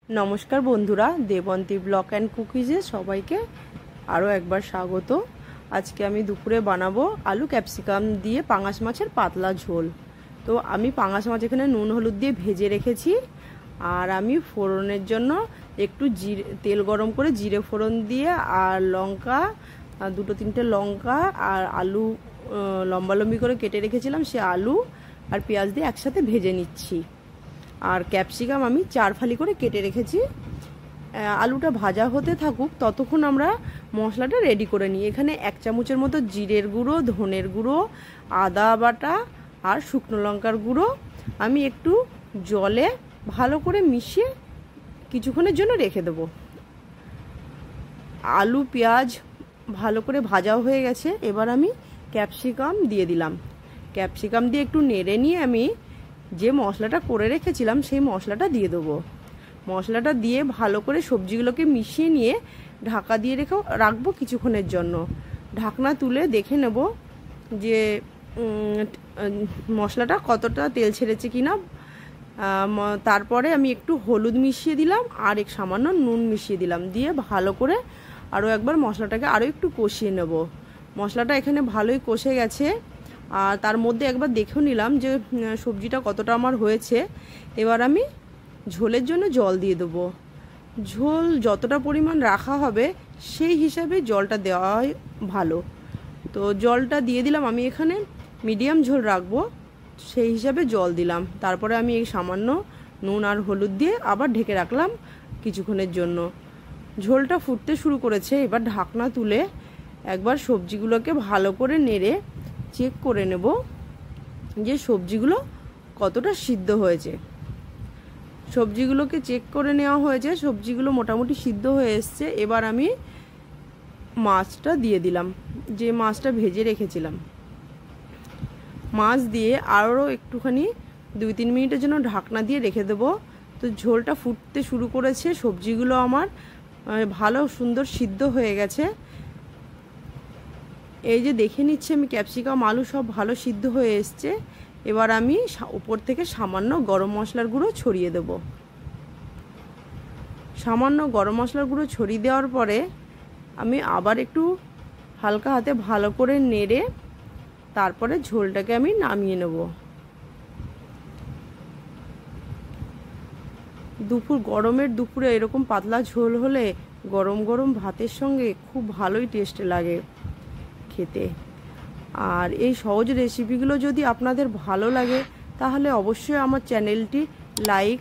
নমস্কার বন্ধুরা, Debanti blog and কুকিজে সবাইকে আরও একবার স্বাগত। আজকে আমি দুপুরে বানাবো আলু ক্যাপসিকাম দিয়ে পাঙাশ মাছের পাতলা ঝোল। তো আমি পাঙাশ মাছ এখানে নুন হলুদ দিয়ে ভেজে রেখেছি, আর আমি ফোড়নের জন্য একটু তেল গরম করে জিরে ফোড়ন দিয়ে আর লঙ্কা, দুটো তিনটে লঙ্কা আর আলু লম্বা লম্বি করে কেটে রেখেছিলাম, সে আলু আর পেঁয়াজ দিয়ে একসাথে ভেজে নিচ্ছি। আর ক্যাপসিকাম আমি 4 ফালি করে কেটে রেখেছি। আলুটা ভাজা হতে থাকুক, ততক্ষণ আমরা মশলাটা রেডি করে নিই। এখানে 1 চামচের মতো জিরের গুঁড়ো, ধনের গুঁড়ো, আদা বাটা আর শুকনো লঙ্কার গুঁড়ো আমি একটু জলে ভালো করে মিশিয়ে কিছুক্ষণের জন্য রেখে দেবো। আলু পেঁয়াজ ভালো করে ভাজা হয়ে গেছে, এবার আমি ক্যাপসিকাম দিয়ে দিলাম। ক্যাপসিকাম দিয়ে একটু নেড়ে নিয়ে আমি যে মশলাটা করে রেখেছিলাম সেই মশলাটা দিয়ে দেবো। মশলাটা দিয়ে ভালো করে সবজিগুলোকে মিশিয়ে নিয়ে ঢাকা দিয়ে রাখবো কিছুক্ষণের জন্য। ঢাকনা তুলে দেখে নেব যে মশলাটা কতটা তেল ছেড়েছে কিনা। তারপরে আমি একটু হলুদ মিশিয়ে দিলাম আর সামান্য নুন মিশিয়ে দিলাম, দিয়ে ভালো করে আরও একবার মশলাটাকে আরও একটু কষিয়ে নেব। মশলাটা এখানে ভালোই কষে গেছে, আর তার মধ্যে একবার দেখেও নিলাম যে সবজিটা কতটা আমার হয়েছে। এবার আমি ঝোলের জন্য জল দিয়ে দেবো। ঝোল যতটা পরিমাণ রাখা হবে সেই হিসাবে জলটা দেওয়াই ভালো। তো জলটা দিয়ে দিলাম, আমি এখানে মিডিয়াম ঝোল রাখবো সেই হিসাবে জল দিলাম। তারপরে আমি এই সামান্য নুন আর হলুদ দিয়ে আবার ঢেকে রাখলাম কিছুক্ষণের জন্য। ঝোলটা ফুটতে শুরু করেছে, এবার ঢাকনা তুলে একবার সবজিগুলোকে ভালো করে নেড়ে চেক করে নেব যে সবজিগুলো কতটা সিদ্ধ হয়েছে। সবজিগুলোকে চেক করে নেওয়া হয়েছে, সবজিগুলো মোটামুটি সিদ্ধ হয়ে এসছে। এবার আমি মাছটা দিয়ে দিলাম, যে মাছটা ভেজে রেখেছিলাম। মাছ দিয়ে আরও একটুখানি 2-3 মিনিটের জন্য ঢাকনা দিয়ে রেখে দেবো। তো ঝোলটা ফুটতে শুরু করেছে, সবজিগুলো আমার ভালো সুন্দর সিদ্ধ হয়ে গেছে। এই যে দেখে নিচ্ছে আমি ক্যাপসিকাম আলু সব ভালো সিদ্ধ হয়ে এসছে। এবার আমি উপর থেকে সামান্য গরম মশলার গুঁড়ো ছড়িয়ে দেব। সামান্য গরম মশলার গুঁড়ো ছড়িয়ে দেওয়ার পরে আমি আবার একটু হালকা হাতে ভালো করে নেড়ে তারপরে ঝোলটাকে আমি নামিয়ে নেব। গরমের দুপুরে এরকম পাতলা ঝোল হলে গরম গরম ভাতের সঙ্গে খুব ভালোই টেস্ট লাগে খেতে। আর এই সহজ রেসিপিগুলো যদি আপনাদের ভালো লাগে তাহলে অবশ্যই আমার চ্যানেলটি লাইক,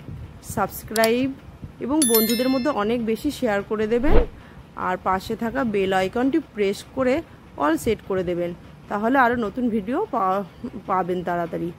সাবস্ক্রাইব এবং বন্ধুদের মধ্যে অনেক বেশি শেয়ার করে দেবেন। আর পাশে থাকা বেল আইকনটি প্রেস করে অল সেট করে দেবেন, তাহলে আরও নতুন ভিডিও পাবেন তাড়াতাড়ি।